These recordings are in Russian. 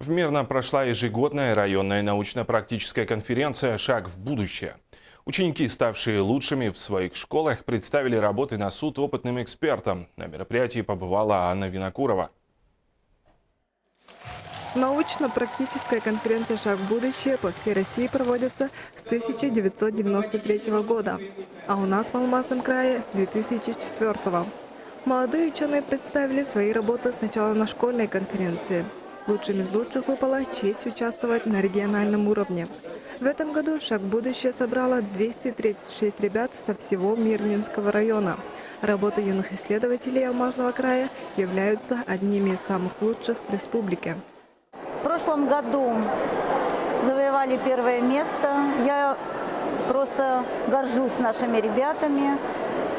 В Мирном прошла ежегодная районная научно-практическая конференция «Шаг в будущее». Ученики, ставшие лучшими в своих школах, представили работы на суд опытным экспертам. На мероприятии побывала Анна Винокурова. Научно-практическая конференция «Шаг в будущее» по всей России проводится с 1993 года, а у нас в Алмазном крае с 2004. Молодые ученые представили свои работы сначала на школьной конференции. Лучшим из лучших выпала честь участвовать на региональном уровне. В этом году «Шаг в будущее» собрала 236 ребят со всего Мирнинского района. Работы юных исследователей Алмазного края являются одними из самых лучших в республике. В прошлом году завоевали первое место. Я просто горжусь нашими ребятами.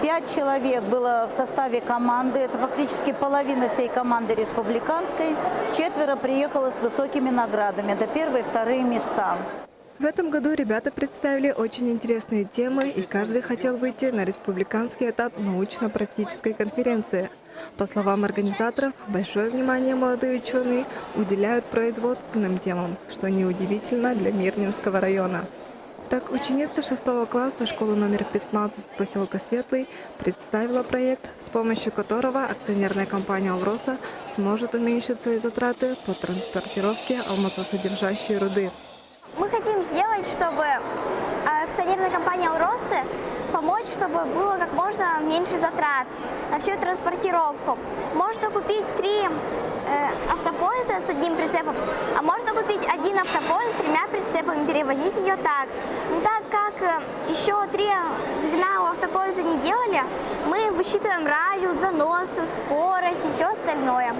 5 человек было в составе команды. Это фактически половина всей команды республиканской. 4 приехало с высокими наградами. Это первые и вторые места. В этом году ребята представили очень интересные темы, и каждый хотел выйти на республиканский этап научно-практической конференции. По словам организаторов, большое внимание молодые ученые уделяют производственным темам, что неудивительно для Мирнинского района. Так, ученица 6 класса школы номер 15 поселка Светлый представила проект, с помощью которого акционерная компания «Алроса» сможет уменьшить свои затраты по транспортировке алмазосодержащей руды. Мы хотим сделать, чтобы акционерная компания «Алросы» помочь, чтобы было как можно меньше затрат на всю транспортировку. Можно купить 3 автопоезда с одним прицепом, а можно купить 1 автопоезд с 3 прицепами, перевозить ее так. Но так как еще 3 звена у автопоезда не делали, мы высчитываем радиус, заносы, скорость и все остальное.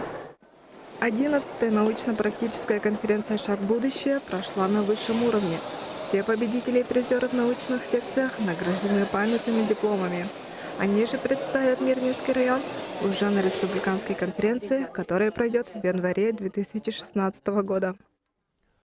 11-я научно-практическая конференция «Шаг в будущее» прошла на высшем уровне. Все победители и призеры в научных секциях награждены памятными дипломами. Они же представят Мирнинский район уже на республиканской конференции, которая пройдет в январе 2016 года.